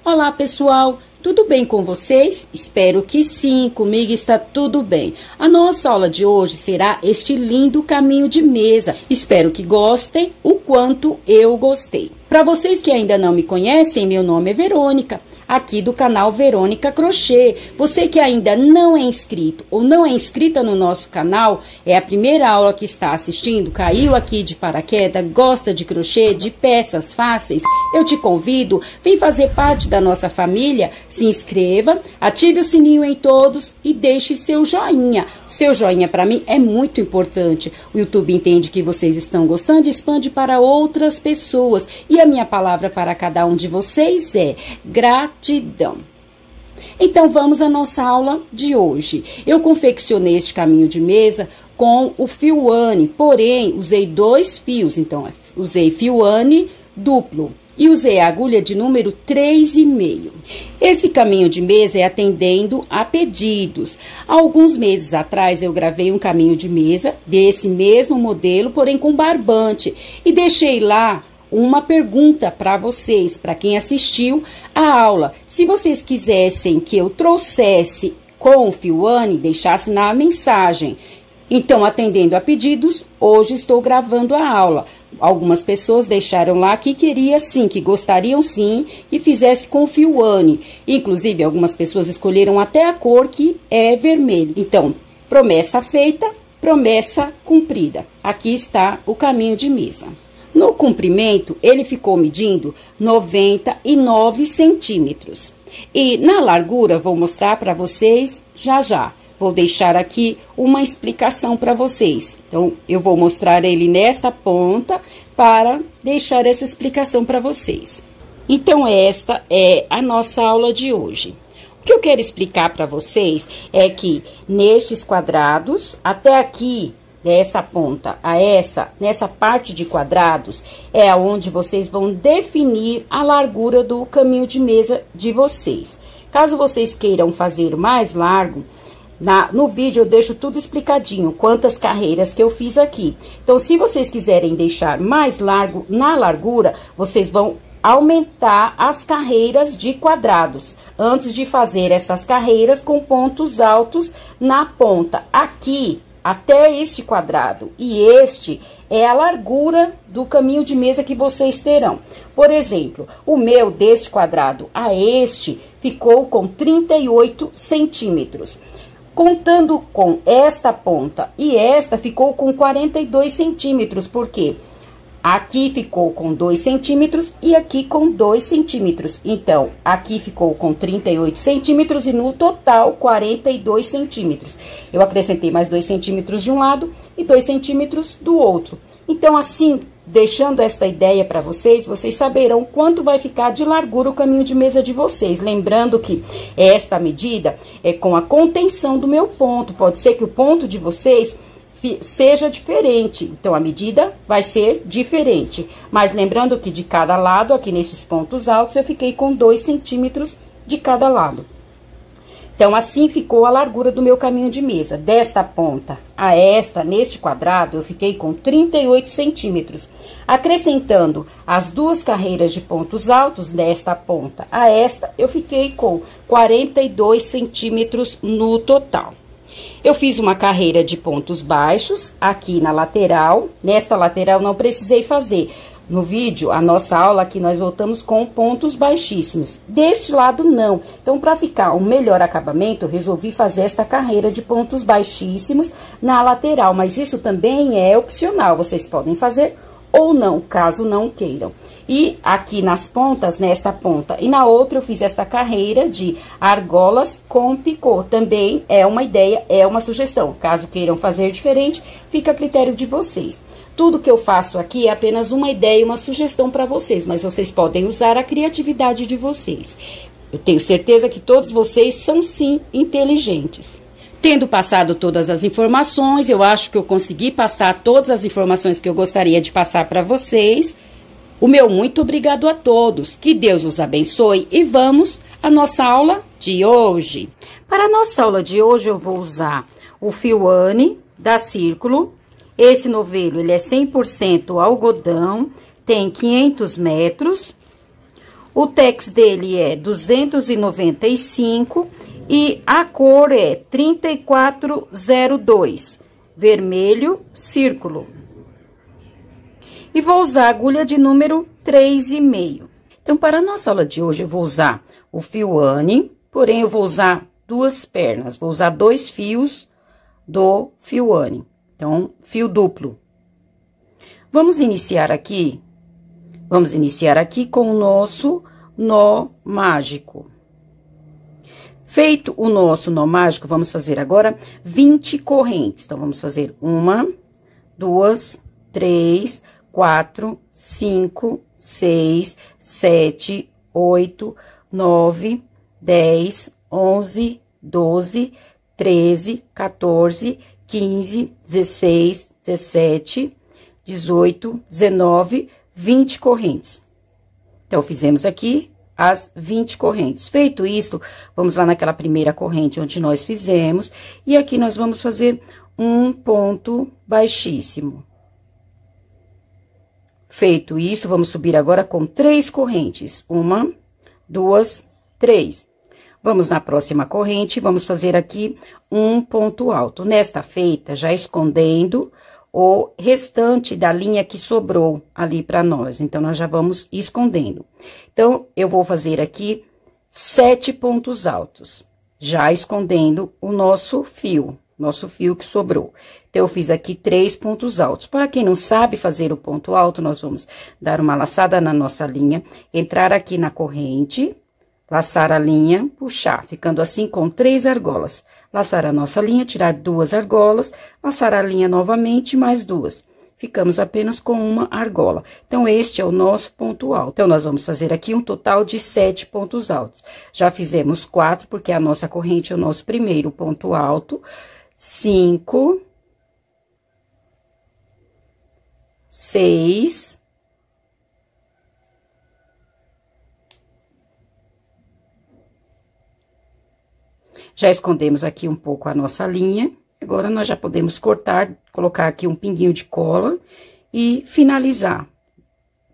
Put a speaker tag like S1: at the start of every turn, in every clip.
S1: Olá, pessoal! Tudo bem com vocês? Espero que sim, comigo está tudo bem. A nossa aula de hoje será este lindo caminho de mesa. Espero que gostem o quanto eu gostei. Para vocês que ainda não me conhecem, meu nome é Verônica, aqui do canal Verônica Crochê. Você que ainda não é inscrito ou não é inscrita no nosso canal, é a primeira aula que está assistindo, caiu aqui de paraquedas, gosta de crochê, de peças fáceis, eu te convido, vem fazer parte da nossa família, se inscreva, ative o sininho em todos e deixe seu joinha. Seu joinha para mim é muito importante. O YouTube entende que vocês estão gostando e expande para outras pessoas. E a minha palavra para cada um de vocês é gratidão. Então, vamos à nossa aula de hoje. Eu confeccionei este caminho de mesa com o fio Anne, porém, usei 2 fios. Então, usei fio Anne duplo e usei a agulha de número 3,5. Esse caminho de mesa é atendendo a pedidos. Há alguns meses atrás, eu gravei um caminho de mesa desse mesmo modelo, porém com barbante. E deixei lá uma pergunta para vocês, para quem assistiu a aula. Se vocês quisessem que eu trouxesse com o fio Anne, deixasse na mensagem. Então, atendendo a pedidos, hoje estou gravando a aula. Algumas pessoas deixaram lá que queria sim, que gostariam sim, que fizesse com o fio Anne. Inclusive, algumas pessoas escolheram até a cor que é vermelho. Então, promessa feita, promessa cumprida. Aqui está o caminho de mesa. No comprimento, ele ficou medindo 99 centímetros. E na largura, vou mostrar para vocês já. Vou deixar aqui uma explicação para vocês. Então, eu vou mostrar ele nesta ponta para deixar essa explicação para vocês. Então, esta é a nossa aula de hoje. O que eu quero explicar para vocês é que nestes quadrados, até aqui, dessa ponta a essa, nessa parte de quadrados, é onde vocês vão definir a largura do caminho de mesa de vocês. Caso vocês queiram fazer mais largo, no vídeo eu deixo tudo explicadinho, quantas carreiras que eu fiz aqui. Então, se vocês quiserem deixar mais largo na largura, vocês vão aumentar as carreiras de quadrados, antes de fazer essas carreiras com pontos altos na ponta. Aqui, até este quadrado e este é a largura do caminho de mesa que vocês terão. Por exemplo, o meu deste quadrado a este ficou com 38 centímetros. Contando com esta ponta e esta ficou com 42 centímetros, porque aqui ficou com 2 centímetros e aqui com 2 centímetros. Então, aqui ficou com 38 centímetros e no total 42 centímetros. Eu acrescentei mais 2 centímetros de um lado e 2 centímetros do outro. Então, assim, deixando esta ideia para vocês, vocês saberão quanto vai ficar de largura o caminho de mesa de vocês. Lembrando que esta medida é com a contenção do meu ponto. Pode ser que o ponto de vocês seja diferente, então a medida vai ser diferente. Mas lembrando que de cada lado, aqui nesses pontos altos, eu fiquei com 2 centímetros de cada lado. Então, assim ficou a largura do meu caminho de mesa. Desta ponta a esta, neste quadrado, eu fiquei com 38 centímetros. Acrescentando as 2 carreiras de pontos altos, desta ponta a esta, eu fiquei com 42 centímetros no total. Eu fiz uma carreira de pontos baixos aqui na lateral. Nesta lateral não precisei fazer. No vídeo, a nossa aula aqui, nós voltamos com pontos baixíssimos. Deste lado, não. Então, para ficar um melhor acabamento, eu resolvi fazer esta carreira de pontos baixíssimos na lateral. Mas isso também é opcional. Vocês podem fazer ou não, caso não queiram. E aqui nas pontas, nesta ponta e na outra, eu fiz esta carreira de argolas com picô. Também é uma ideia, é uma sugestão. Caso queiram fazer diferente, fica a critério de vocês. Tudo que eu faço aqui é apenas uma ideia e uma sugestão para vocês, mas vocês podem usar a criatividade de vocês. Eu tenho certeza que todos vocês são, sim, inteligentes. Tendo passado todas as informações, eu acho que eu consegui passar todas as informações que eu gostaria de passar para vocês. O meu muito obrigado a todos. Que Deus os abençoe e vamos à nossa aula de hoje. Para a nossa aula de hoje, eu vou usar o fio Anne da Círculo. Esse novelo, ele é 100% algodão, tem 500 metros. O tex dele é 295 e a cor é 3402, vermelho, círculo. E vou usar a agulha de número 3,5. Então, para a nossa aula de hoje, eu vou usar o fio Anne, porém, eu vou usar duas pernas. Vou usar 2 fios do fio Anne. Então, fio duplo. Vamos iniciar aqui com o nosso nó mágico. Feito o nosso nó mágico, vamos fazer agora 20 correntes. Então, vamos fazer 1, 2, 3, 4, 5, 6, 7, 8, 9, 10, 11, 12, 13, 14, 15, 16, 17, 18, 19, 20 correntes. Então, fizemos aqui as 20 correntes. Feito isso, vamos lá naquela primeira corrente onde nós fizemos, e aqui nós vamos fazer um ponto baixíssimo. Feito isso, vamos subir agora com 3 correntes. 1, 2, 3. Vamos na próxima corrente, vamos fazer aqui um ponto alto. Nesta feita, já escondendo o restante da linha que sobrou ali para nós. Então, nós já vamos escondendo. Então, eu vou fazer aqui 7 pontos altos, já escondendo o nosso fio que sobrou. Então, eu fiz aqui 3 pontos altos. Para quem não sabe fazer o ponto alto, nós vamos dar uma laçada na nossa linha, entrar aqui na corrente, laçar a linha, puxar, ficando assim com 3 argolas. Laçar a nossa linha, tirar 2 argolas, laçar a linha novamente, mais 2. Ficamos apenas com uma argola. Então, este é o nosso ponto alto. Então, nós vamos fazer aqui um total de 7 pontos altos. Já fizemos 4, porque a nossa corrente é o nosso primeiro ponto alto. 5, 6, 7. Já escondemos aqui um pouco a nossa linha. Agora, nós já podemos cortar, colocar aqui um pinguinho de cola e finalizar.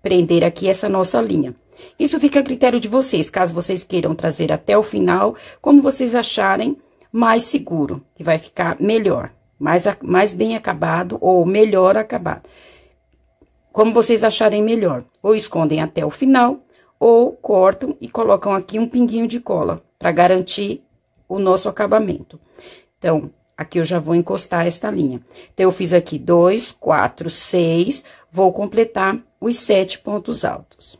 S1: Prender aqui essa nossa linha. Isso fica a critério de vocês, caso vocês queiram trazer até o final, como vocês acharem mais seguro, que vai ficar melhor, mais bem acabado ou melhor acabado. Como vocês acharem melhor, ou escondem até o final, ou cortam e colocam aqui um pinguinho de cola, para garantir o nosso acabamento. Então, aqui eu já vou encostar esta linha. Então, eu fiz aqui 2, 4, 6, vou completar os 7 pontos altos.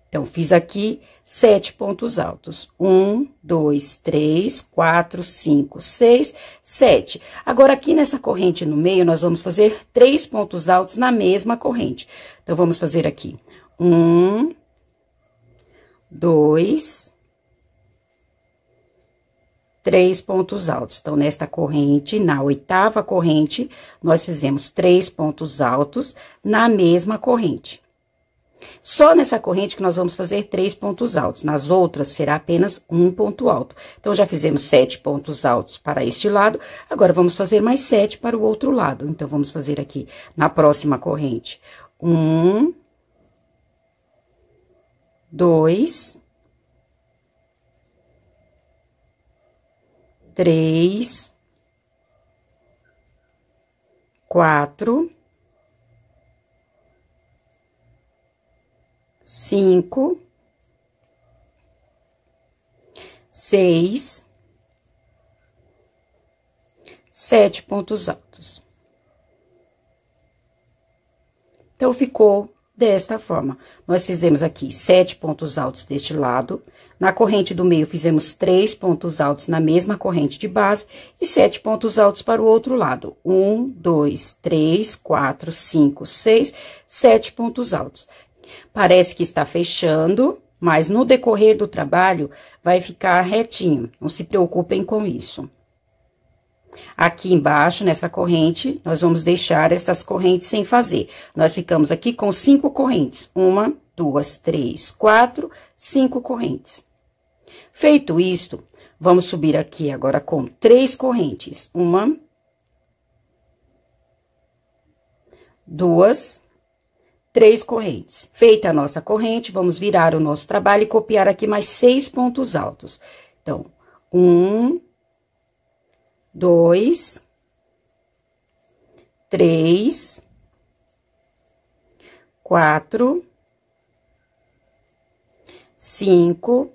S1: Então, fiz aqui 7 pontos altos. 1, 2, 3, 4, 5, 6, 7. Agora, aqui nessa corrente no meio, nós vamos fazer 3 pontos altos na mesma corrente. Então, vamos fazer aqui 1, 2, 3 pontos altos. Então, nesta corrente, na 8ª corrente, nós fizemos 3 pontos altos na mesma corrente. Só nessa corrente que nós vamos fazer 3 pontos altos. Nas outras, será apenas um ponto alto. Então, já fizemos 7 pontos altos para este lado. Agora, vamos fazer mais 7 para o outro lado. Então, vamos fazer aqui na próxima corrente. 1, 2, 3, 4, 5, 6, 7 pontos altos. Então, ficou desta forma. Nós fizemos aqui 7 pontos altos deste lado. Na corrente do meio, fizemos 3 pontos altos na mesma corrente de base e 7 pontos altos para o outro lado. 1, 2, 3, 4, 5, 6, 7 pontos altos. Parece que está fechando, mas no decorrer do trabalho vai ficar retinho. Não se preocupem com isso. Aqui embaixo, nessa corrente, nós vamos deixar essas correntes sem fazer. Nós ficamos aqui com 5 correntes. 1, 2, 3, 4, 5 correntes. Feito isto, vamos subir aqui agora com 3 correntes. 1, 2, 3 correntes. Feita a nossa corrente, vamos virar o nosso trabalho e copiar aqui mais 6 pontos altos. Então, 1, 2, 3, 4, 5,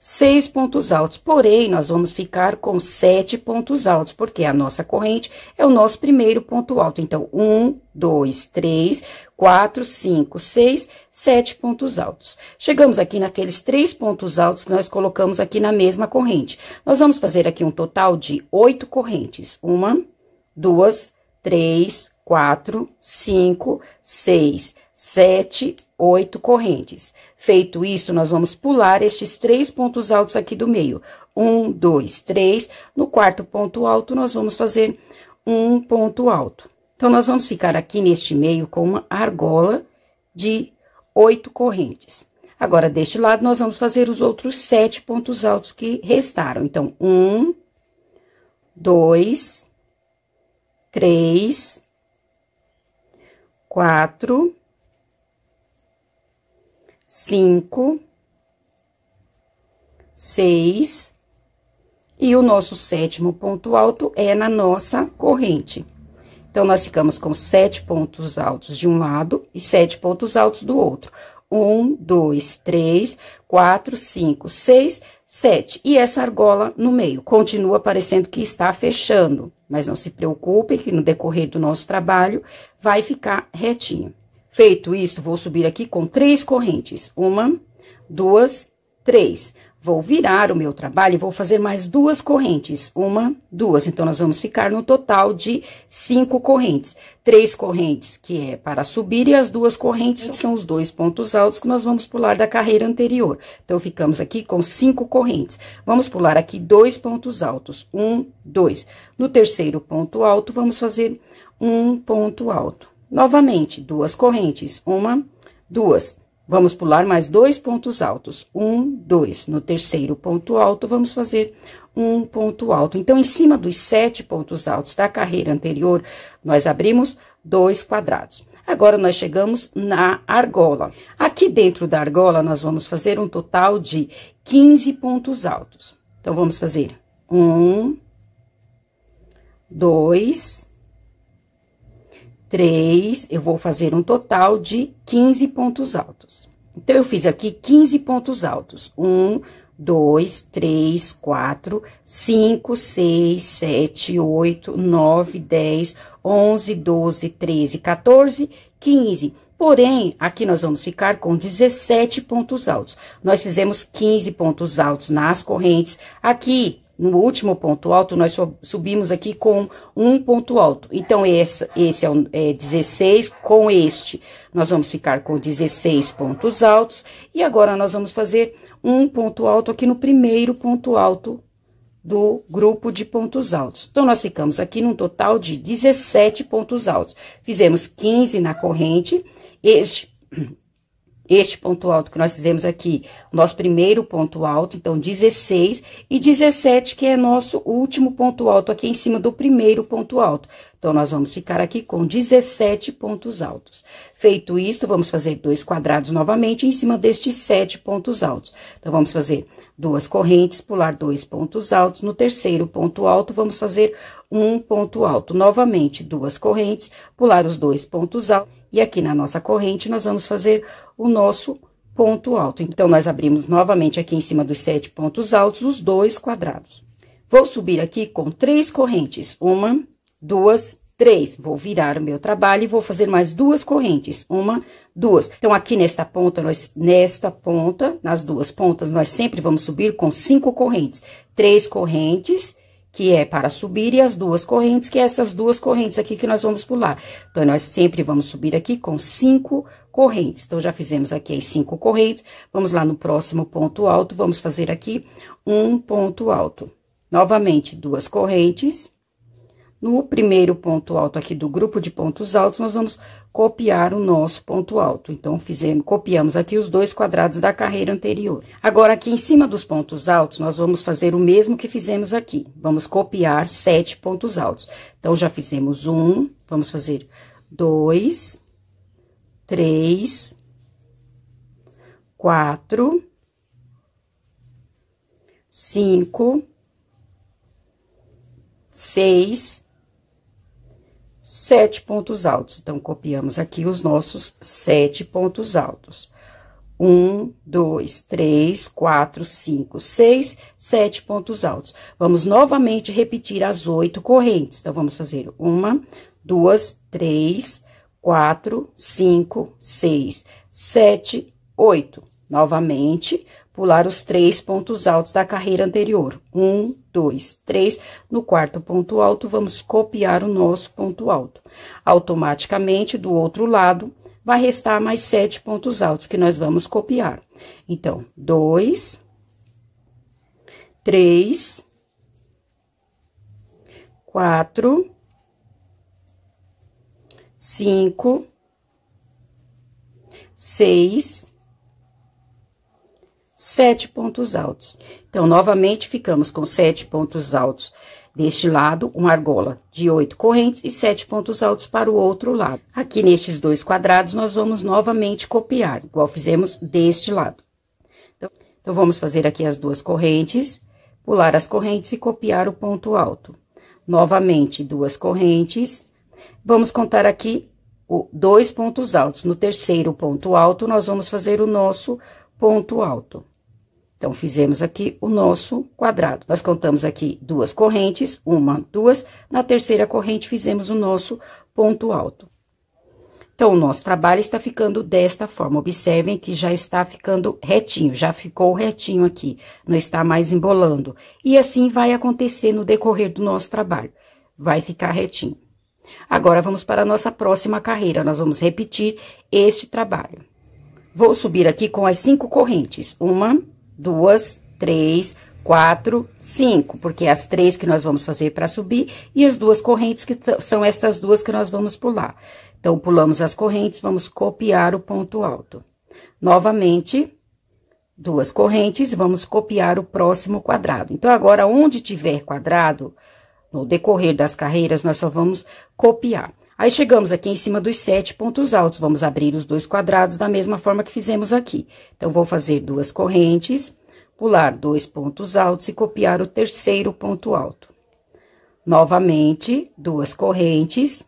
S1: 6 pontos altos, porém, nós vamos ficar com 7 pontos altos, porque a nossa corrente é o nosso primeiro ponto alto. Então, 1, 2, 3, 4, 5, 6, 7 pontos altos. Chegamos aqui naqueles 3 pontos altos que nós colocamos aqui na mesma corrente. Nós vamos fazer aqui um total de 8 correntes. 1, 2, 3, 4, 5, 6, 7, 8 correntes. Feito isso, nós vamos pular estes 3 pontos altos aqui do meio. 1, 2, 3. No quarto ponto alto, nós vamos fazer um ponto alto. Então, nós vamos ficar aqui neste meio com uma argola de 8 correntes. Agora, deste lado, nós vamos fazer os outros 7 pontos altos que restaram. Então, 1, 2, 3, 4, 5, 6, e o nosso 7º ponto alto é na nossa corrente. Então, nós ficamos com 7 pontos altos de um lado e 7 pontos altos do outro. 1, 2, 3, 4, 5, 6, 7. E essa argola no meio. Continua parecendo que está fechando, mas não se preocupem que no decorrer do nosso trabalho vai ficar retinho. Feito isso, vou subir aqui com 3 correntes. 1, 2, 3. Vou virar o meu trabalho e vou fazer mais 2 correntes. 1, 2. Então, nós vamos ficar no total de 5 correntes. 3 correntes, que é para subir, e as 2 correntes são os 2 pontos altos que nós vamos pular da carreira anterior. Então, ficamos aqui com 5 correntes. Vamos pular aqui 2 pontos altos. 1, 2. No terceiro ponto alto, vamos fazer um ponto alto. Novamente, 2 correntes. 1, 2. Vamos pular mais 2 pontos altos. 1, 2. No terceiro ponto alto, vamos fazer um ponto alto. Então, em cima dos 7 pontos altos da carreira anterior, nós abrimos 2 quadrados. Agora, nós chegamos na argola. Aqui dentro da argola, nós vamos fazer um total de 15 pontos altos. Então, vamos fazer 1, 2, 3, eu vou fazer um total de 15 pontos altos. Então, eu fiz aqui 15 pontos altos. 1, 2, 3, 4, 5, 6, 7, 8, 9, 10, 11, 12, 13, 14, 15. Porém, aqui nós vamos ficar com 17 pontos altos. Nós fizemos 15 pontos altos nas correntes. Aqui, no último ponto alto, nós subimos aqui com um ponto alto. Então, esse é 16 com este. Nós vamos ficar com 16 pontos altos. E agora, nós vamos fazer um ponto alto aqui no primeiro ponto alto do grupo de pontos altos. Então, nós ficamos aqui num total de 17 pontos altos. Fizemos 15 na corrente. Este ponto alto que nós fizemos aqui, nosso primeiro ponto alto, então, 16 e 17, que é nosso último ponto alto aqui em cima do primeiro ponto alto. Então, nós vamos ficar aqui com 17 pontos altos. Feito isso, vamos fazer 2 quadrados novamente em cima destes 7 pontos altos. Então, vamos fazer 2 correntes, pular 2 pontos altos. No terceiro ponto alto, vamos fazer um ponto alto. Novamente, 2 correntes, pular os 2 pontos altos. E aqui na nossa corrente, nós vamos fazer o nosso ponto alto. Então, nós abrimos novamente aqui em cima dos 7 pontos altos, os 2 quadrados. Vou subir aqui com 3 correntes. 1, 2, 3. Vou virar o meu trabalho e vou fazer mais 2 correntes. 1, 2. Então, aqui nesta ponta, nas 2 pontas, nós sempre vamos subir com 5 correntes. 3 correntes, que é para subir, e as 2 correntes, que é essas 2 correntes aqui que nós vamos pular. Então, nós sempre vamos subir aqui com 5 correntes. Então, já fizemos aqui as 5 correntes. Vamos lá no próximo ponto alto, vamos fazer aqui um ponto alto. Novamente, 2 correntes. No primeiro ponto alto aqui do grupo de pontos altos, nós vamos copiar o nosso ponto alto. Então, copiamos aqui os 2 quadrados da carreira anterior. Agora, aqui em cima dos pontos altos, nós vamos fazer o mesmo que fizemos aqui. Vamos copiar 7 pontos altos. Então, já fizemos 1, vamos fazer 2, 3, 4, 5, 6, 7 pontos altos. Então, copiamos aqui os nossos 7 pontos altos. 1, 2, 3, 4, 5, 6, 7 pontos altos. Vamos novamente repetir as 8 correntes. Então, vamos fazer 1, 2, 3, 4, 5, 6, 7, 8. Novamente, pular os 3 pontos altos da carreira anterior. 1, 2, 3. No quarto ponto alto, vamos copiar o nosso ponto alto. Automaticamente, do outro lado, vai restar mais 7 pontos altos que nós vamos copiar. Então, 2, 3, 4, 5, 6, 7 pontos altos. Então, novamente, ficamos com 7 pontos altos deste lado, uma argola de 8 correntes e 7 pontos altos para o outro lado. Aqui nestes dois quadrados, nós vamos novamente copiar, igual fizemos deste lado. Então, vamos fazer aqui as duas correntes, pular as correntes e copiar o ponto alto. Novamente, duas correntes. Vamos contar aqui 2 pontos altos. No terceiro ponto alto, nós vamos fazer o nosso ponto alto. Então, fizemos aqui o nosso quadrado. Nós contamos aqui 2 correntes, 1, 2. Na terceira corrente, fizemos o nosso ponto alto. Então, o nosso trabalho está ficando desta forma. Observem que já está ficando retinho, já ficou retinho aqui. Não está mais embolando. E assim vai acontecer no decorrer do nosso trabalho. Vai ficar retinho. Agora, vamos para a nossa próxima carreira. Nós vamos repetir este trabalho. Vou subir aqui com as 5 correntes. 1, 2, 3, 4, 5, porque é as 3 que nós vamos fazer para subir e as 2 correntes que são estas 2 que nós vamos pular. Então, pulamos as correntes, vamos copiar o ponto alto. Novamente, 2 correntes, vamos copiar o próximo quadrado. Então, agora, onde tiver quadrado, no decorrer das carreiras, nós só vamos copiar. Aí, chegamos aqui em cima dos 7 pontos altos, vamos abrir os 2 quadrados da mesma forma que fizemos aqui. Então, vou fazer 2 correntes, pular 2 pontos altos e copiar o terceiro ponto alto. Novamente, 2 correntes,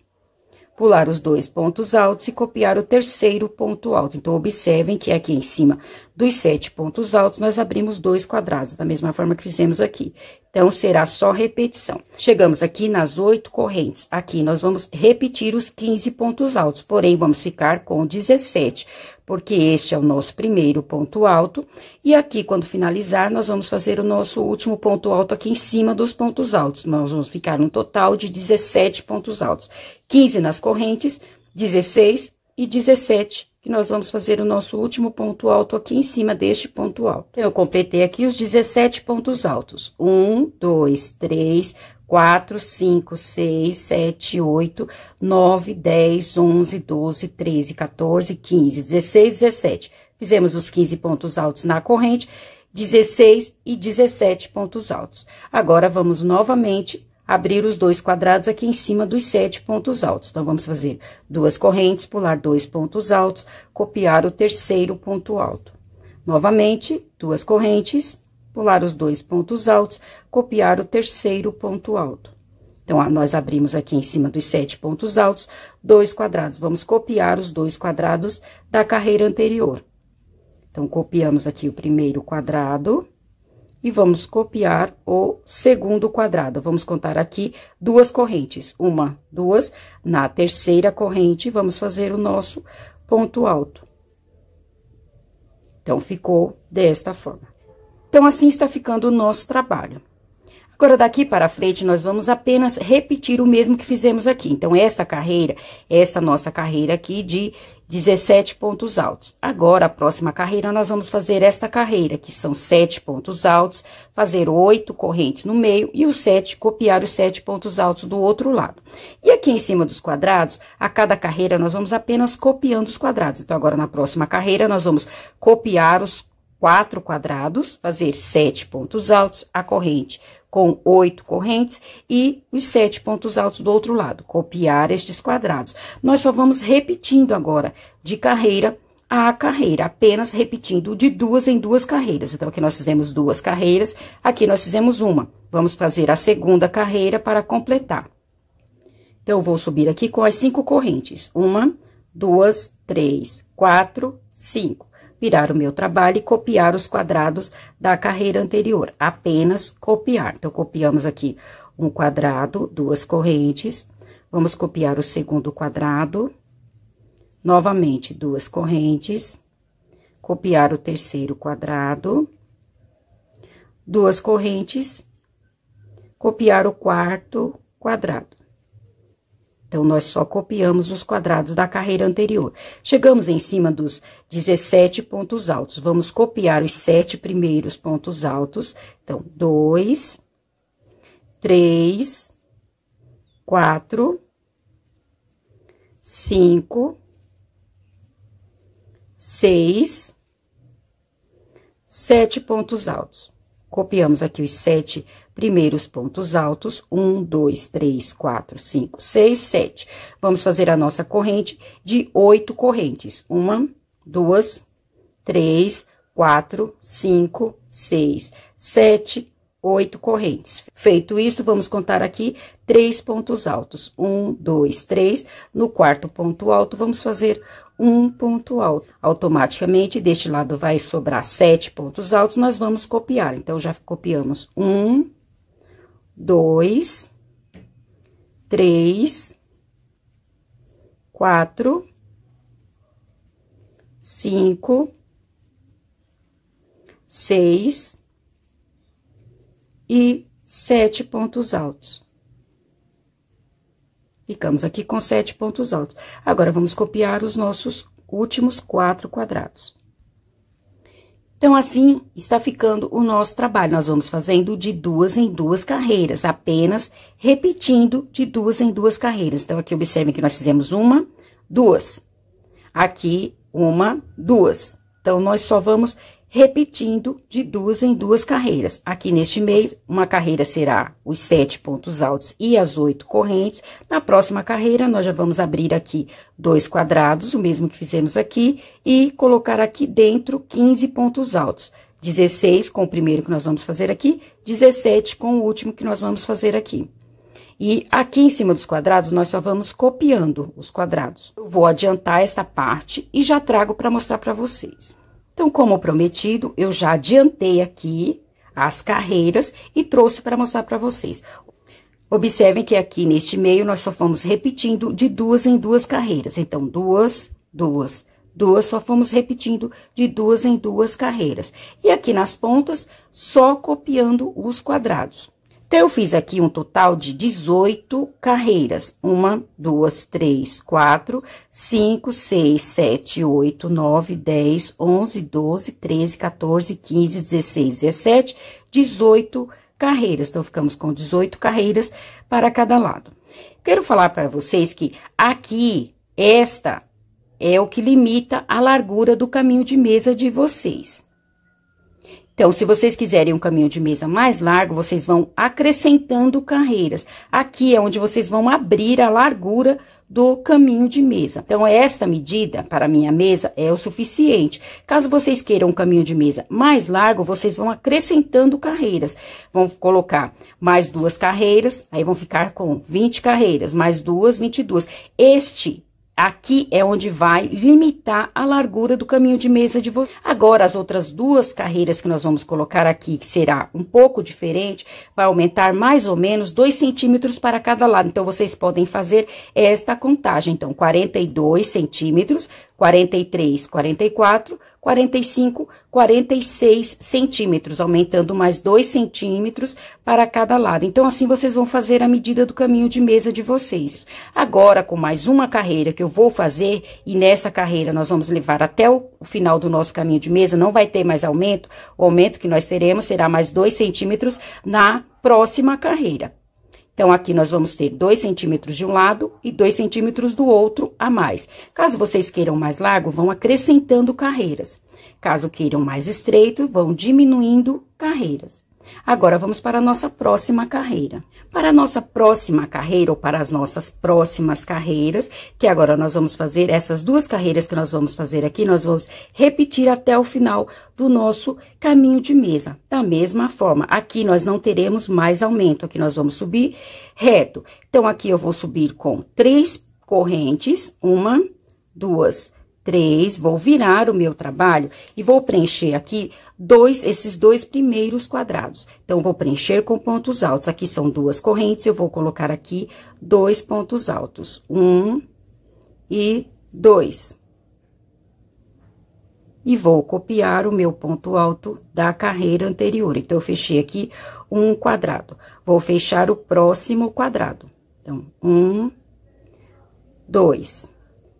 S1: pular os 2 pontos altos e copiar o terceiro ponto alto. Então, observem que aqui em cima dos 7 pontos altos, nós abrimos 2 quadrados, da mesma forma que fizemos aqui. Então, será só repetição. Chegamos aqui nas 8 correntes. Aqui, nós vamos repetir os 15 pontos altos, porém, vamos ficar com 17, porque este é o nosso primeiro ponto alto. E aqui, quando finalizar, nós vamos fazer o nosso último ponto alto aqui em cima dos pontos altos. Nós vamos ficar um total de 17 pontos altos. 15 nas correntes, 16 e 17, que nós vamos fazer o nosso último ponto alto aqui em cima deste ponto alto. Então, eu completei aqui os 17 pontos altos. 1, 2, 3, 4, 5, 6, 7, 8, 9, 10, 11, 12, 13, 14, 15, 16, 17. Fizemos os 15 pontos altos na corrente, 16 e 17 pontos altos. Agora, vamos novamente abrir os 2 quadrados aqui em cima dos 7 pontos altos. Então, vamos fazer 2 correntes, pular 2 pontos altos, copiar o terceiro ponto alto. Novamente, 2 correntes, pular os 2 pontos altos, copiar o terceiro ponto alto. Então, nós abrimos aqui em cima dos 7 pontos altos, 2 quadrados. Vamos copiar os 2 quadrados da carreira anterior. Então, copiamos aqui o primeiro quadrado e vamos copiar o segundo quadrado. Vamos contar aqui 2 correntes, 1, 2. Na terceira corrente, vamos fazer o nosso ponto alto. Então, ficou desta forma. Então, assim está ficando o nosso trabalho. Agora, daqui para frente, nós vamos apenas repetir o mesmo que fizemos aqui. Então, esta nossa carreira aqui de 17 pontos altos. Agora, a próxima carreira, nós vamos fazer esta carreira, que são 7 pontos altos, fazer 8 correntes no meio e os 7, copiar os 7 pontos altos do outro lado. E aqui em cima dos quadrados, a cada carreira, nós vamos apenas copiando os quadrados. Então, agora, na próxima carreira, nós vamos copiar os 4 quadrados, fazer 7 pontos altos, a corrente, com 8 correntes e os 7 pontos altos do outro lado. Copiar estes quadrados. Nós só vamos repetindo agora de carreira a carreira, apenas repetindo de 2 em 2 carreiras. Então, aqui nós fizemos 2 carreiras, aqui nós fizemos uma. Vamos fazer a segunda carreira para completar. Então, eu vou subir aqui com as 5 correntes. 1, 2, 3, 4, 5. Virar o meu trabalho e copiar os quadrados da carreira anterior. Apenas copiar. Então, copiamos aqui um quadrado, 2 correntes. Vamos copiar o segundo quadrado. Novamente, 2 correntes. Copiar o terceiro quadrado. 2 correntes. Copiar o quarto quadrado. Então, nós só copiamos os quadrados da carreira anterior. Chegamos em cima dos 17 pontos altos. Vamos copiar os 7 primeiros pontos altos. Então, 2, 3, 4, 5, 6, 7 pontos altos. Copiamos aqui os 7 primeiros pontos altos, 1, 2, 3, 4, 5, 6, 7. Vamos fazer a nossa corrente de 8 correntes. 1, 2, 3, 4, 5, 6, 7, 8 correntes. Feito isso, vamos contar aqui 3 pontos altos. 1, 2, 3. No quarto ponto alto, vamos fazer um ponto alto. Automaticamente, deste lado vai sobrar 7 pontos altos, nós vamos copiar. Então, já copiamos 1, 2, 3, 4, 5, 6 e 7 pontos altos. Ficamos aqui com 7 pontos altos. Agora, vamos copiar os nossos últimos 4 quadrados. Então, assim, está ficando o nosso trabalho. Nós vamos fazendo de 2 em 2 carreiras, apenas repetindo de 2 em 2 carreiras. Então, aqui, observem que nós fizemos 1, 2. Aqui, 1, 2. Então, nós só vamos repetindo de 2 em 2 carreiras. Aqui neste meio, uma carreira será os 7 pontos altos e as 8 correntes. Na próxima carreira, nós já vamos abrir aqui 2 quadrados, o mesmo que fizemos aqui, e colocar aqui dentro 15 pontos altos. 16 com o primeiro que nós vamos fazer aqui, 17 com o último que nós vamos fazer aqui. E aqui em cima dos quadrados, nós só vamos copiando os quadrados. Eu vou adiantar essa parte e já trago para mostrar para vocês. Então, como prometido, eu já adiantei aqui as carreiras e trouxe para mostrar para vocês. Observem que aqui neste meio, nós só fomos repetindo de 2 em 2 carreiras. Então, 2, 2, 2, só fomos repetindo de 2 em 2 carreiras. E aqui nas pontas, só copiando os quadrados. Então, eu fiz aqui um total de 18 carreiras. 1, 2, 3, 4, 5, 6, 7, 8, 9, 10, 11, 12, 13, 14, 15, 16, 17, 18 carreiras. Então, ficamos com 18 carreiras para cada lado. Quero falar para vocês que aqui, esta é o que limita a largura do caminho de mesa de vocês. Então, se vocês quiserem um caminho de mesa mais largo, vocês vão acrescentando carreiras. Aqui é onde vocês vão abrir a largura do caminho de mesa. Então, essa medida para a minha mesa é o suficiente. Caso vocês queiram um caminho de mesa mais largo, vocês vão acrescentando carreiras. Vão colocar mais 2 carreiras, aí vão ficar com 20 carreiras, mais 2, 22. Aqui é onde vai limitar a largura do caminho de mesa de vocês. Agora, as outras 2 carreiras que nós vamos colocar aqui, que será um pouco diferente, vai aumentar mais ou menos 2 centímetros para cada lado. Então, vocês podem fazer esta contagem. Então, 42 centímetros, 43, 44, 45, 46 centímetros, aumentando mais 2 centímetros para cada lado. Então, assim, vocês vão fazer a medida do caminho de mesa de vocês. Agora, com mais uma carreira que eu vou fazer, e nessa carreira nós vamos levar até o final do nosso caminho de mesa, não vai ter mais aumento. O aumento que nós teremos será mais 2 centímetros na próxima carreira. Então, aqui nós vamos ter 2 centímetros de um lado e 2 centímetros do outro a mais. Caso vocês queiram mais largo, vão acrescentando carreiras. Caso queiram mais estreito, vão diminuindo carreiras. Agora, vamos para a nossa próxima carreira. Para a nossa próxima carreira, ou para as nossas próximas carreiras, que agora nós vamos fazer, essas duas carreiras que nós vamos fazer aqui, nós vamos repetir até o final do nosso caminho de mesa. Da mesma forma, aqui nós não teremos mais aumento, aqui nós vamos subir reto. Então, aqui eu vou subir com 3 correntes, 1, 2, 3, vou virar o meu trabalho e vou preencher aqui esses dois primeiros quadrados. Então, vou preencher com pontos altos. Aqui são 2 correntes, eu vou colocar aqui 2 pontos altos. 1 e 2. E vou copiar o meu ponto alto da carreira anterior. Então, eu fechei aqui um quadrado. Vou fechar o próximo quadrado. Então, 1, 2.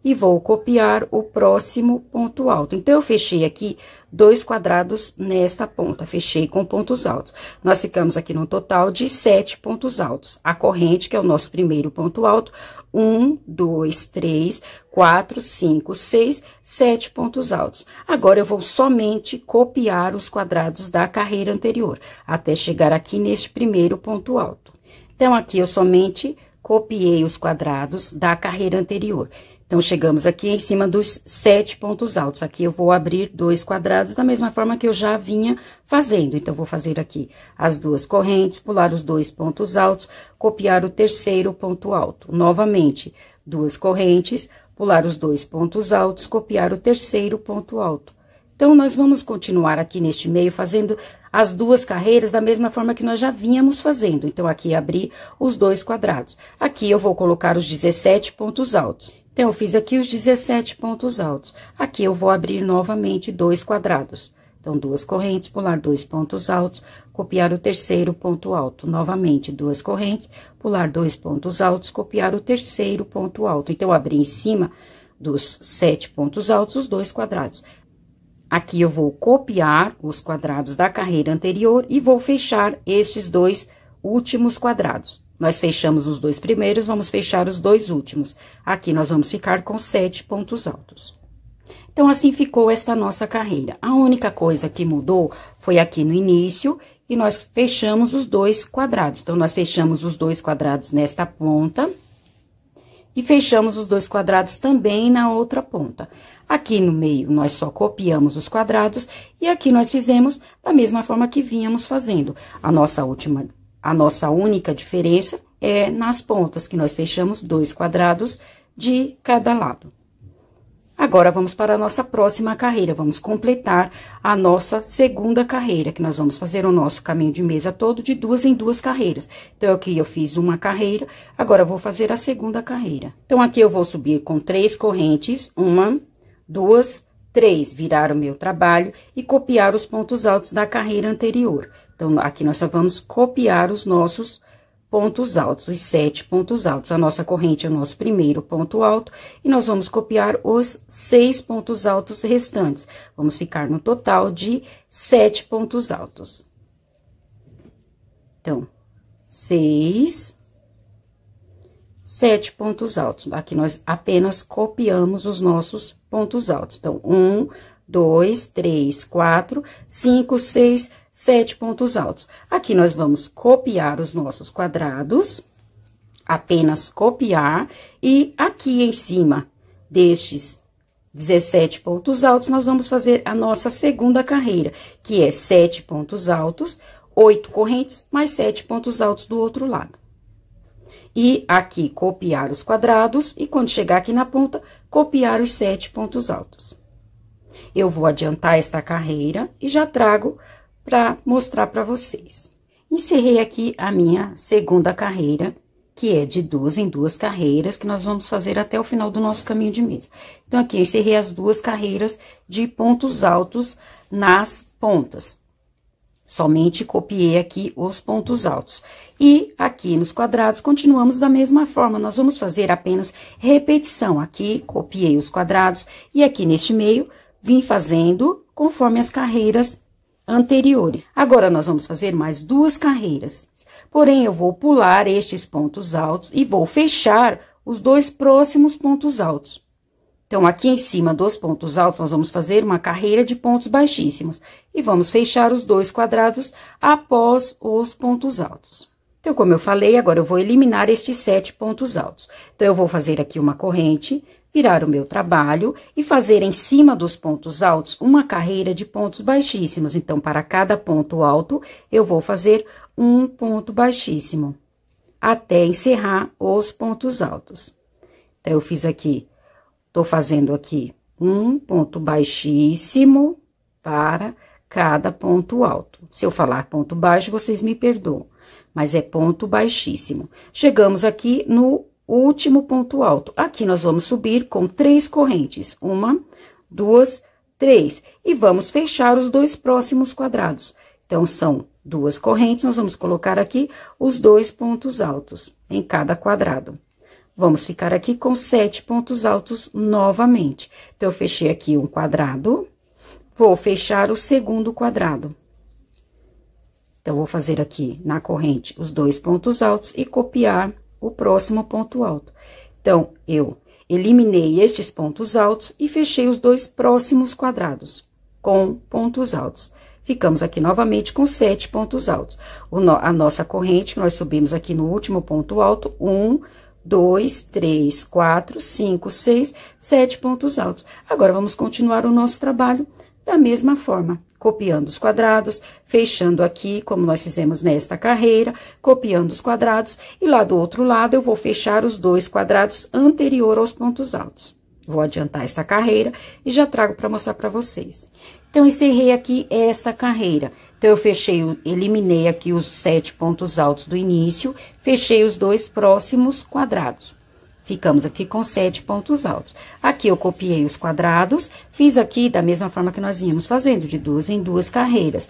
S1: E vou copiar o próximo ponto alto. Então, eu fechei aqui 2 quadrados nesta ponta, fechei com pontos altos. Nós ficamos aqui no total de 7 pontos altos. A corrente, que é o nosso primeiro ponto alto, 1, 2, 3, 4, 5, 6, 7 pontos altos. Agora, eu vou somente copiar os quadrados da carreira anterior, até chegar aqui neste primeiro ponto alto. Então, aqui eu somente copiei os quadrados da carreira anterior. Então, chegamos aqui em cima dos 7 pontos altos. Aqui eu vou abrir 2 quadrados da mesma forma que eu já vinha fazendo. Então, vou fazer aqui as 2 correntes, pular os 2 pontos altos, copiar o terceiro ponto alto. Novamente, 2 correntes, pular os 2 pontos altos, copiar o terceiro ponto alto. Então, nós vamos continuar aqui neste meio fazendo as 2 carreiras da mesma forma que nós já vínhamos fazendo. Então, aqui abri os 2 quadrados. Aqui eu vou colocar os 17 pontos altos. Então, eu fiz aqui os 17 pontos altos. Aqui eu vou abrir novamente 2 quadrados. Então, 2 correntes, pular 2 pontos altos, copiar o terceiro ponto alto. Novamente, 2 correntes, pular 2 pontos altos, copiar o terceiro ponto alto. Então, eu abri em cima dos 7 pontos altos os 2 quadrados. Aqui eu vou copiar os quadrados da carreira anterior e vou fechar estes 2 últimos quadrados. Nós fechamos os 2 primeiros, vamos fechar os 2 últimos. Aqui nós vamos ficar com 7 pontos altos. Então, assim ficou esta nossa carreira. A única coisa que mudou foi aqui no início e nós fechamos os 2 quadrados. Então, nós fechamos os 2 quadrados nesta ponta e fechamos os 2 quadrados também na outra ponta. Aqui no meio, nós só copiamos os quadrados e aqui nós fizemos da mesma forma que vínhamos fazendo. A nossa única diferença é nas pontas, que nós fechamos 2 quadrados de cada lado. Agora, vamos para a nossa próxima carreira, vamos completar a nossa segunda carreira, que nós vamos fazer o nosso caminho de mesa todo de 2 em 2 carreiras. Então, aqui eu fiz uma carreira, agora eu vou fazer a segunda carreira. Então, aqui eu vou subir com 3 correntes, 1, 2, 3, virar o meu trabalho e copiar os pontos altos da carreira anterior. Então, aqui nós só vamos copiar os nossos pontos altos, os 7 pontos altos. A nossa corrente é o nosso primeiro ponto alto e nós vamos copiar os 6 pontos altos restantes. Vamos ficar no total de 7 pontos altos. Então, 6, 7 pontos altos. Aqui nós apenas copiamos os nossos pontos altos. Então, 1, 2, 3, 4, 5, 6, 7 pontos altos. Aqui nós vamos copiar os nossos quadrados, apenas copiar, e aqui em cima destes 17 pontos altos, nós vamos fazer a nossa segunda carreira, que é 7 pontos altos, 8 correntes, mais 7 pontos altos do outro lado. E aqui copiar os quadrados, e quando chegar aqui na ponta, copiar os 7 pontos altos. Eu vou adiantar esta carreira e já trago para mostrar para vocês. Encerrei aqui a minha segunda carreira, que é de 2 em 2 carreiras, que nós vamos fazer até o final do nosso caminho de mesa. Então, aqui eu encerrei as 2 carreiras de pontos altos nas pontas. Somente copiei aqui os pontos altos. E aqui nos quadrados, continuamos da mesma forma, nós vamos fazer apenas repetição. Aqui, copiei os quadrados, e aqui neste meio, vim fazendo conforme as carreiras anteriores. Agora, nós vamos fazer mais 2 carreiras. Porém, eu vou pular estes pontos altos e vou fechar os 2 próximos pontos altos. Então, aqui em cima dos pontos altos, nós vamos fazer uma carreira de pontos baixíssimos. E vamos fechar os 2 quadrados após os pontos altos. Então, como eu falei, agora eu vou eliminar estes 7 pontos altos. Então, eu vou fazer aqui uma corrente, virar o meu trabalho e fazer em cima dos pontos altos uma carreira de pontos baixíssimos. Então, para cada ponto alto, eu vou fazer um ponto baixíssimo, até encerrar os pontos altos. Então, eu fiz aqui, tô fazendo aqui um ponto baixíssimo para cada ponto alto. Se eu falar ponto baixo, vocês me perdoam, mas é ponto baixíssimo. Chegamos aqui no último ponto alto. Aqui nós vamos subir com 3 correntes. 1, 2, 3. E vamos fechar os 2 próximos quadrados. Então, são 2 correntes, nós vamos colocar aqui os 2 pontos altos em cada quadrado. Vamos ficar aqui com 7 pontos altos novamente. Então, eu fechei aqui um quadrado, vou fechar o segundo quadrado. Então, vou fazer aqui na corrente os 2 pontos altos e copiar o próximo ponto alto. Então, eu eliminei estes pontos altos e fechei os 2 próximos quadrados com pontos altos. Ficamos aqui novamente com 7 pontos altos. A nossa corrente, nós subimos aqui no último ponto alto, 1, 2, 3, 4, 5, 6, 7 pontos altos. Agora, vamos continuar o nosso trabalho da mesma forma, copiando os quadrados, fechando aqui, como nós fizemos nesta carreira, copiando os quadrados, e lá do outro lado eu vou fechar os 2 quadrados anterior aos pontos altos. Vou adiantar esta carreira e já trago para mostrar para vocês. Então, encerrei aqui esta carreira. Então, eu eliminei aqui os 7 pontos altos do início, fechei os 2 próximos quadrados. Ficamos aqui com 7 pontos altos. Aqui eu copiei os quadrados, fiz aqui da mesma forma que nós íamos fazendo, de 2 em 2 carreiras.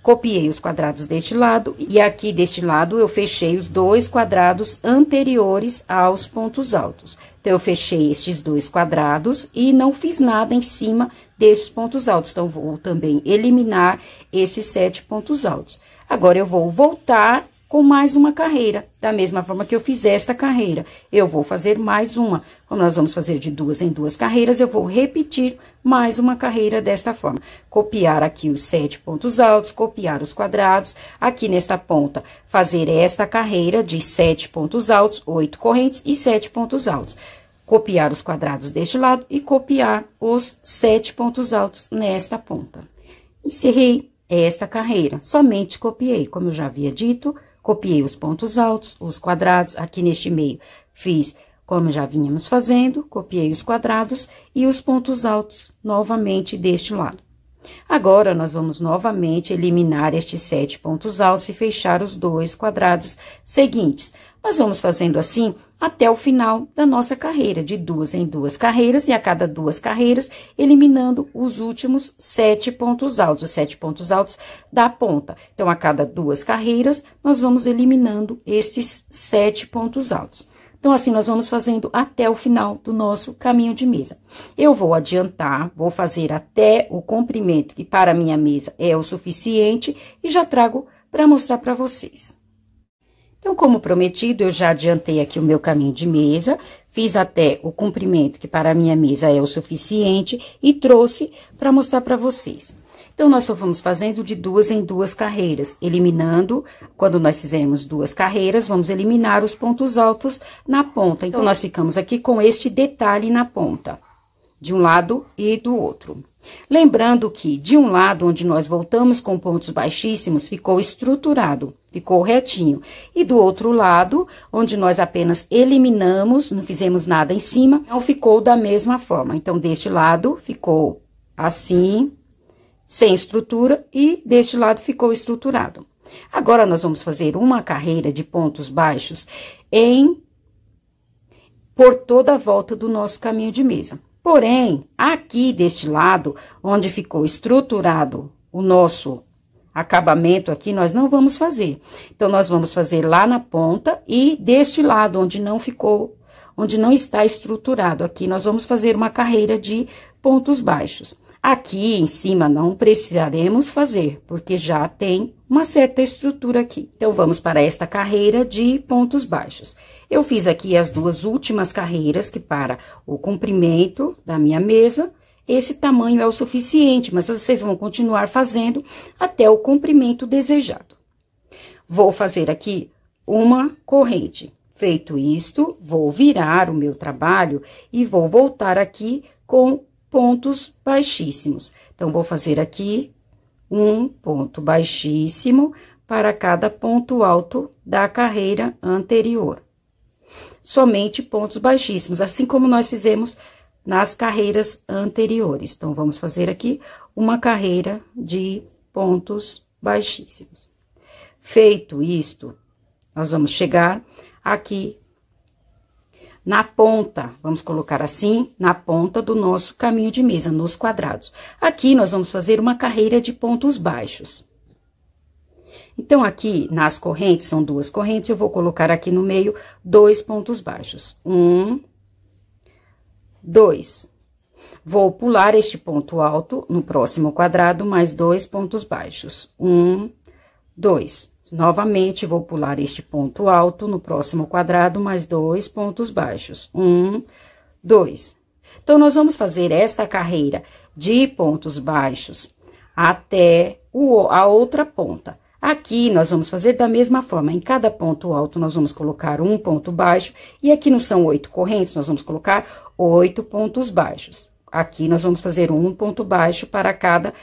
S1: Copiei os quadrados deste lado e aqui deste lado eu fechei os 2 quadrados anteriores aos pontos altos. Então, eu fechei estes 2 quadrados e não fiz nada em cima desses pontos altos. Então, vou também eliminar estes 7 pontos altos. Agora, eu vou voltar com mais uma carreira, da mesma forma que eu fiz esta carreira. Eu vou fazer mais uma. Como nós vamos fazer de 2 em 2 carreiras, eu vou repetir mais uma carreira desta forma. Copiar aqui os 7 pontos altos, copiar os quadrados. Aqui nesta ponta, fazer esta carreira de 7 pontos altos, 8 correntes e 7 pontos altos. Copiar os quadrados deste lado e copiar os 7 pontos altos nesta ponta. Encerrei esta carreira, somente copiei, como eu já havia dito. Copiei os pontos altos, os quadrados, aqui neste meio fiz como já vínhamos fazendo, copiei os quadrados e os pontos altos novamente deste lado. Agora, nós vamos novamente eliminar estes 7 pontos altos e fechar os 2 quadrados seguintes. Nós vamos fazendo assim até o final da nossa carreira, de 2 em 2 carreiras, e a cada 2 carreiras, eliminando os últimos 7 pontos altos, os 7 pontos altos da ponta. Então, a cada 2 carreiras, nós vamos eliminando estes 7 pontos altos. Então, assim, nós vamos fazendo até o final do nosso caminho de mesa. Eu vou adiantar, vou fazer até o comprimento, que para a minha mesa é o suficiente, e já trago para mostrar para vocês. Então, como prometido, eu já adiantei aqui o meu caminho de mesa, fiz até o comprimento, que para a minha mesa é o suficiente, e trouxe para mostrar para vocês. Então, nós só vamos fazendo de 2 em 2 carreiras, eliminando, quando nós fizermos 2 carreiras, vamos eliminar os pontos altos na ponta. Então, nós ficamos aqui com este detalhe na ponta, de um lado e do outro. Lembrando que, de um lado, onde nós voltamos com pontos baixíssimos, ficou estruturado, ficou retinho. E do outro lado, onde nós apenas eliminamos, não fizemos nada em cima, não ficou da mesma forma. Então, deste lado, ficou assim, sem estrutura, e deste lado ficou estruturado. Agora, nós vamos fazer uma carreira de pontos baixos por toda a volta do nosso caminho de mesa. Porém, aqui deste lado, onde ficou estruturado o nosso acabamento aqui, nós não vamos fazer. Então, nós vamos fazer lá na ponta e deste lado, onde não está estruturado aqui, nós vamos fazer uma carreira de pontos baixos. Aqui em cima não precisaremos fazer, porque já tem uma certa estrutura aqui. Então, vamos para esta carreira de pontos baixos. Eu fiz aqui as duas últimas carreiras, que para o comprimento da minha mesa, esse tamanho é o suficiente, mas vocês vão continuar fazendo até o comprimento desejado. Vou fazer aqui uma corrente. Feito isto, vou virar o meu trabalho e vou voltar aqui com pontos baixíssimos. Então, vou fazer aqui um ponto baixíssimo para cada ponto alto da carreira anterior. Somente pontos baixíssimos, assim como nós fizemos nas carreiras anteriores. Então, vamos fazer aqui uma carreira de pontos baixíssimos. Feito isto, nós vamos chegar aqui na ponta, vamos colocar assim, na ponta do nosso caminho de mesa, nos quadrados. Aqui, nós vamos fazer uma carreira de pontos baixos. Então, aqui, nas correntes, são duas correntes, eu vou colocar aqui no meio 2 pontos baixos. 1, 2. Vou pular este ponto alto no próximo quadrado, mais 2 pontos baixos. 1, 2. Novamente, vou pular este ponto alto no próximo quadrado, mais 2 pontos baixos. 1, 2. Então, nós vamos fazer esta carreira de pontos baixos até a outra ponta. Aqui, nós vamos fazer da mesma forma. Em cada ponto alto, nós vamos colocar um ponto baixo. E aqui não são 8 correntes, nós vamos colocar 8 pontos baixos. Aqui, nós vamos fazer um ponto baixo para cada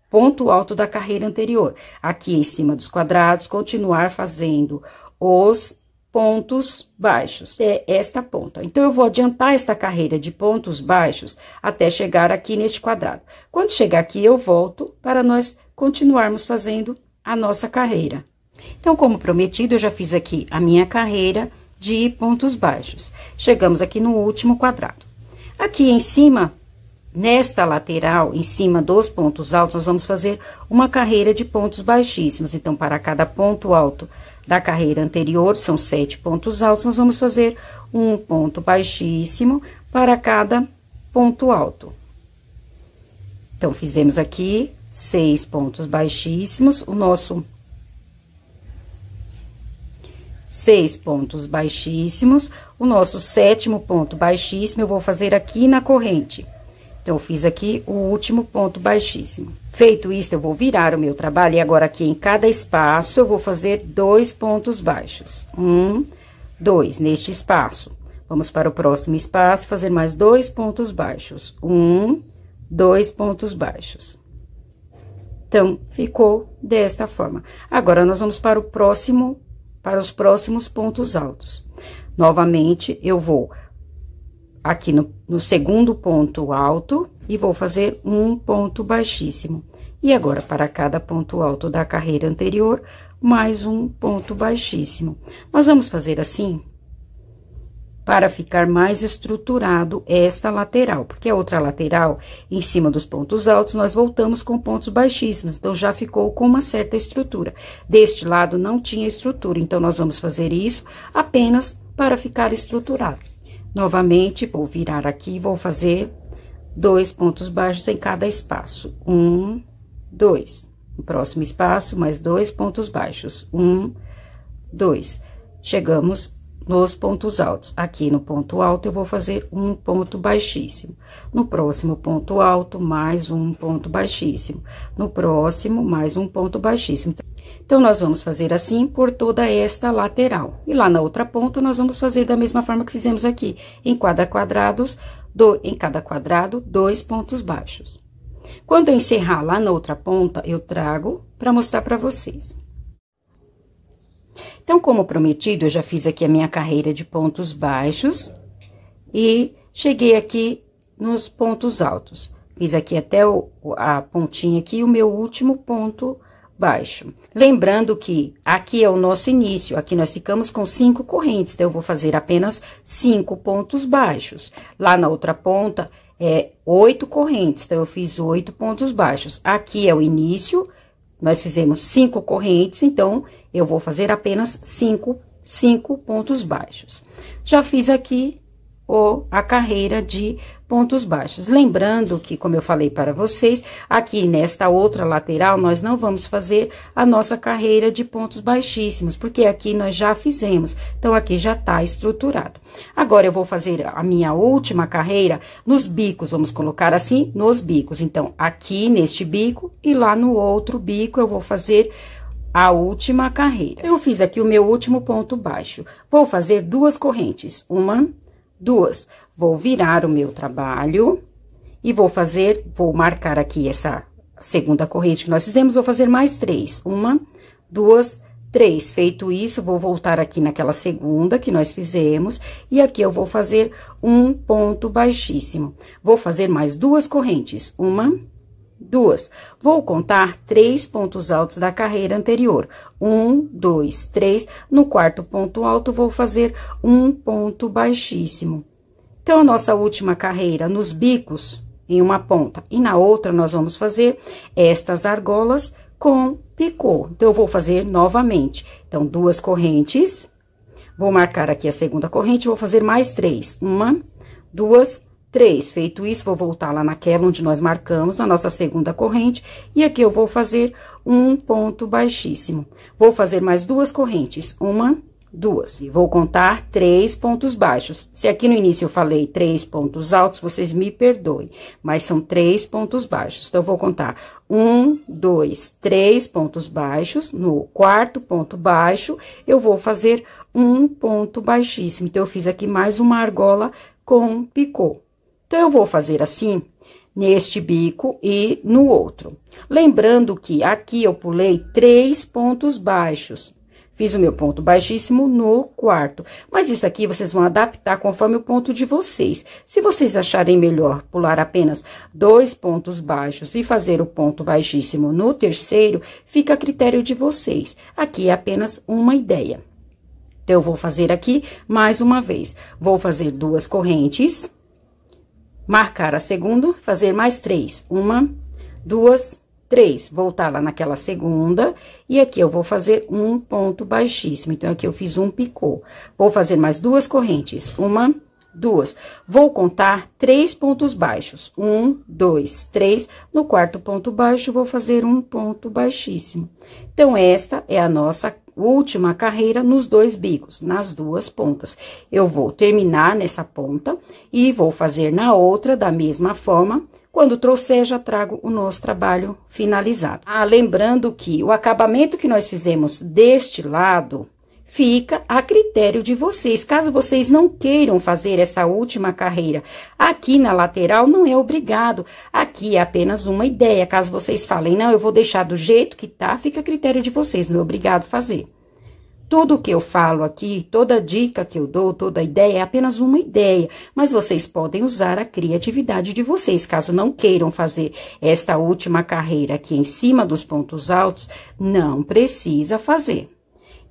S1: ponto alto da carreira anterior. Aqui em cima dos quadrados, continuar fazendo os pontos baixos, esta ponta. Então, eu vou adiantar esta carreira de pontos baixos até chegar aqui neste quadrado. Quando chegar aqui, eu volto para nós continuarmos fazendo a nossa carreira. Então, como prometido, eu já fiz aqui a minha carreira de pontos baixos. Chegamos aqui no último quadrado. Aqui em cima, nesta lateral, em cima dos pontos altos, nós vamos fazer uma carreira de pontos baixíssimos. Então, para cada ponto alto da carreira anterior, são 7 pontos altos, nós vamos fazer um ponto baixíssimo para cada ponto alto. Então, fizemos aqui 6 pontos baixíssimos, o nosso 6 pontos baixíssimos, o nosso 7º ponto baixíssimo, eu vou fazer aqui na corrente. Então, eu fiz aqui o último ponto baixíssimo. Feito isso, eu vou virar o meu trabalho e agora aqui em cada espaço eu vou fazer 2 pontos baixos. 1, 2, neste espaço. Vamos para o próximo espaço, fazer mais 2 pontos baixos. 1, 2 pontos baixos. Então, ficou desta forma. Agora, nós vamos para os próximos pontos altos. Novamente, eu vou aqui no segundo ponto alto e vou fazer um ponto baixíssimo. E agora, para cada ponto alto da carreira anterior, mais um ponto baixíssimo. Nós vamos fazer assim para ficar mais estruturado esta lateral, porque a outra lateral, em cima dos pontos altos, nós voltamos com pontos baixíssimos, então já ficou com uma certa estrutura. Deste lado não tinha estrutura, então nós vamos fazer isso apenas para ficar estruturado. Novamente, vou virar aqui e vou fazer 2 pontos baixos em cada espaço. 1, 2. No próximo espaço, mais 2 pontos baixos. 1, 2. Chegamos nos pontos altos. Aqui no ponto alto, eu vou fazer um ponto baixíssimo. No próximo ponto alto, mais um ponto baixíssimo. No próximo, mais um ponto baixíssimo. Então, nós vamos fazer assim por toda esta lateral. E lá na outra ponta, nós vamos fazer da mesma forma que fizemos aqui. Em cada quadrado, 2 pontos baixos. Quando eu encerrar lá na outra ponta, eu trago para mostrar para vocês. Então, como prometido, eu já fiz aqui a minha carreira de pontos baixos e cheguei aqui nos pontos altos. Fiz aqui até a pontinha aqui, o meu último ponto baixo. Lembrando que aqui é o nosso início, aqui nós ficamos com 5 correntes, então eu vou fazer apenas 5 pontos baixos. Lá na outra ponta é 8 correntes, então eu fiz 8 pontos baixos. Aqui é o início, nós fizemos 5 correntes, então eu vou fazer apenas 5 pontos baixos. Já fiz aqui a carreira de pontos baixos. Lembrando que, como eu falei para vocês, aqui nesta outra lateral, nós não vamos fazer a nossa carreira de pontos baixíssimos, porque aqui nós já fizemos, então aqui já tá estruturado. Agora, eu vou fazer a minha última carreira nos bicos, vamos colocar assim, nos bicos. Então, aqui neste bico e lá no outro bico, eu vou fazer a última carreira. Eu fiz aqui o meu último ponto baixo. Vou fazer 2 correntes, 1, 2. Vou virar o meu trabalho e vou marcar aqui essa segunda corrente que nós fizemos, vou fazer mais 3. 1, 2, 3. Feito isso, vou voltar aqui naquela segunda que nós fizemos e aqui eu vou fazer um ponto baixíssimo. Vou fazer mais 2 correntes, 1, 2. Vou contar 3 pontos altos da carreira anterior. 1, 2, 3. No quarto ponto alto, vou fazer um ponto baixíssimo. Então, a nossa última carreira nos bicos, em uma ponta, e na outra, nós vamos fazer estas argolas com picô. Então, eu vou fazer novamente. Então, 2 correntes, vou marcar aqui a segunda corrente, vou fazer mais 3. 1, 2, 3. Feito isso, vou voltar lá naquela onde nós marcamos, na nossa segunda corrente, e aqui eu vou fazer um ponto baixíssimo. Vou fazer mais 2 correntes, 1, 2. E vou contar 3 pontos baixos. Se aqui no início eu falei 3 pontos altos, vocês me perdoem, mas são 3 pontos baixos. Então, eu vou contar 1, 2, 3 pontos baixos. No quarto ponto baixo, eu vou fazer um ponto baixíssimo. Então, eu fiz aqui mais uma argola com picô. Então, eu vou fazer assim, neste bico e no outro. Lembrando que aqui eu pulei 3 pontos baixos. Fiz o meu ponto baixíssimo no quarto. Mas isso aqui vocês vão adaptar conforme o ponto de vocês. Se vocês acharem melhor pular apenas 2 pontos baixos e fazer o ponto baixíssimo no terceiro, fica a critério de vocês. Aqui é apenas uma ideia. Então, eu vou fazer aqui mais uma vez. Vou fazer 2 correntes, marcar a segunda, fazer mais 3. 1, 2, 3. Voltar lá naquela segunda, e aqui eu vou fazer um ponto baixíssimo. Então, aqui eu fiz um picô. Vou fazer mais 2 correntes. 1, 2. Vou contar 3 pontos baixos. 1, 2, 3. No quarto ponto baixo, vou fazer um ponto baixíssimo. Então, esta é a nossa última carreira nos 2 bicos, nas 2 pontas. Eu vou terminar nessa ponta e vou fazer na outra da mesma forma. Quando trouxer, já trago o nosso trabalho finalizado. Lembrando que o acabamento que nós fizemos deste lado fica a critério de vocês. Caso vocês não queiram fazer essa última carreira aqui na lateral, não é obrigado. Aqui é apenas uma ideia. Caso vocês falem, não, eu vou deixar do jeito que tá, fica a critério de vocês, não é obrigado a fazer. Tudo que eu falo aqui, toda dica que eu dou, toda ideia, é apenas uma ideia, mas vocês podem usar a criatividade de vocês. Caso não queiram fazer esta última carreira aqui em cima dos pontos altos, não precisa fazer.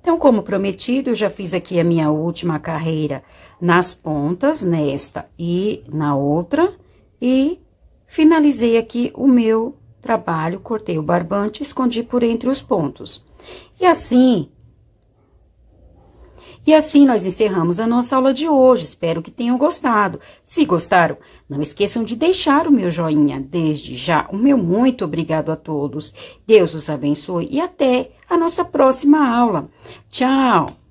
S1: Então, como prometido, eu já fiz aqui a minha última carreira nas pontas, nesta e na outra, e finalizei aqui o meu trabalho, cortei o barbante, escondi por entre os pontos. E assim nós encerramos a nossa aula de hoje. Espero que tenham gostado. Se gostaram, não esqueçam de deixar o meu joinha. Desde já, o meu muito obrigado a todos. Deus os abençoe e até a nossa próxima aula. Tchau!